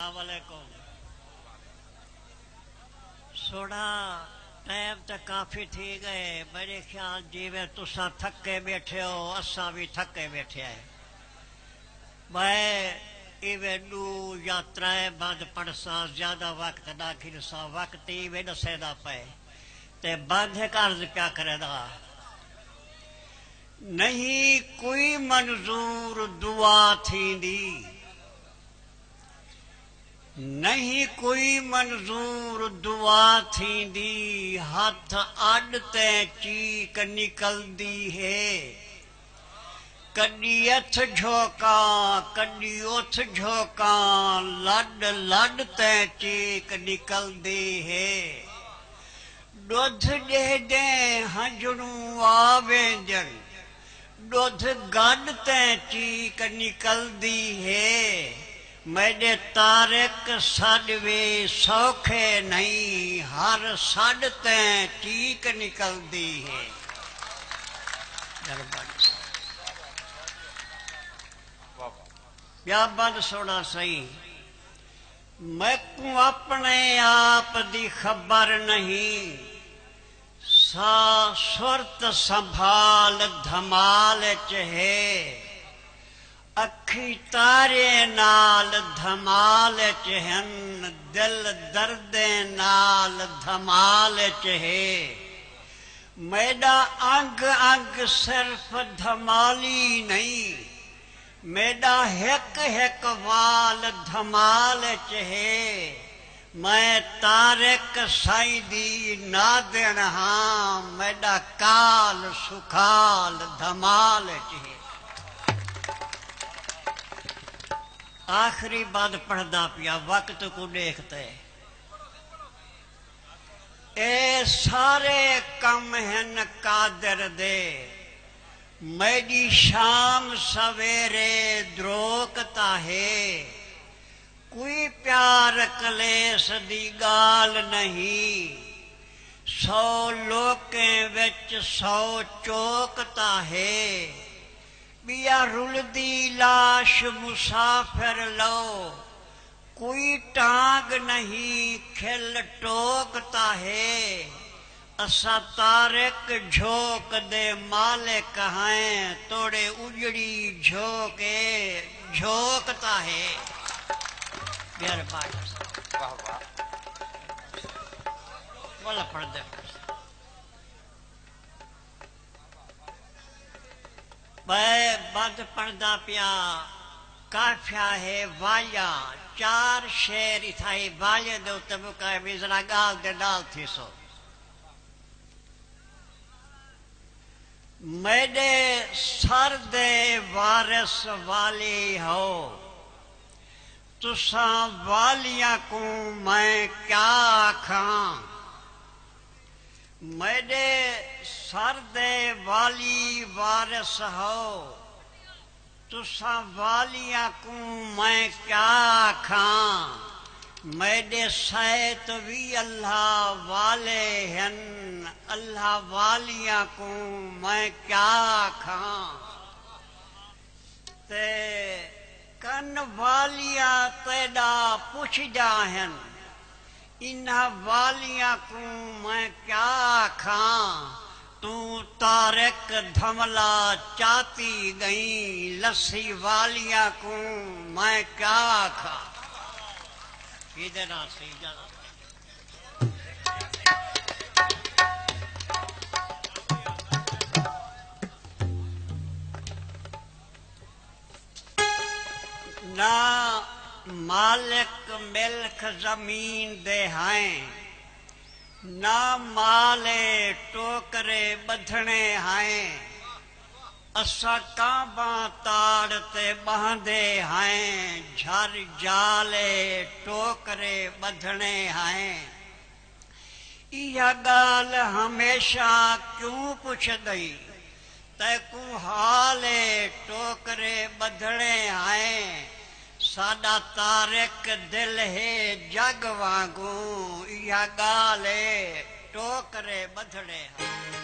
السلام علیکم. سوڑا ٹائم تو کافی تھی گئے. میرے خیال جیویں تساں تھکے بیٹھے ہو اساں بھی تھکے بیٹھے ہیں. میں ایویں 2 یا 3 بند پڑھساں زیادہ وقت نہ گھنساں. وقت ایویں دسے دا پے تے بند ایک عرض پیا کرے دا. نہیں کوئی منظور دعا تھیندی، نہیں کوئی منظور دعا تھیندی، ہاتھ اڈ تے چیک نکلدی ہے. کڈی اتھ جھوکاں کڈی اتھ جھوکاں، لڈ لڈ تے چیک نکلدی ہے. دودھ ڈہ دیں ہنجڑوں آوینجن، دودھ گڈ تے چیک نکلدی ہے. میرے طارق ساڈوے سوکھے نہیں، ہر سڈ تے چیک نکلدی ہے. یا بند سونا سہی. میں کو اپنے آپ دی خبر نہیں، سا صورت سنبھال دھمال چہے. اکھی تارے نال دھمال چہن، دل درد نال دھمال چہے. میرا انگ انگ صرف دھمالی نہیں، میرا ہک ہک وال دھمال چہے. میں طارق سائیں دی نادن ہاں، میرا کال سکھال دھمال چہے. آخری بات پڑھدا پیا وقت کو دیکھتے. اے سارے کم ہن قادر دے، میری شام سویرے دروکتا ہے. کوئی پیار کلیس دی گال نہیں، 100 لوکیں وچ 100 چوکتا ہے. بیا رلدی لاش مسافر لو، کوئی ٹانگ نہیں کھل ٹوکتا ہے. اسا طارق جھوک دے مالک ہیں، توڑے اجڑی جھوکے جھوکتا ہے. والا پڑھ دے. میں بند پڑھدا پیا. کافیا ہے وایا 4 شعر اتھائی والے دے اتنے مکائے بھی ذرا گال دے نال تھی سو. میرے سر دے وارث والی ہو، تساں والیاں کو میں کیا آکھاں. میرے سر دے والی وارث ہو، تساں والیاں کو میں کیا آکھاں. میرے سیت بھی اللہ والے ہیں، اللہ والیاں کو میں کیا آکھاں. تے کن والیاں تیڈا پوچھ جاہن، انہاں والیاں کو میں کیا آکھاں. تو طارق دھملا چاہتی گئی، لسی والیاں کو میں کیا آکھاں. سیدھے نہ سیدھے نہ. نہ مالک ملک زمین دے ہیں، نہ مالے ٹوکرے بدھنے ہیں. اسا کعباں تاڑ تے باندھے ہیں، جھر جالے ٹوکرے بدھنے ہیں. یہ گال ہمیشہ کیوں پوچھ دئی، تے کو حالے ٹوکرے بدھنے ہیں. ساڈا طارق دل ہے جگ وانگوں، یہ گالے ٹوکرے بدھنے ہیں.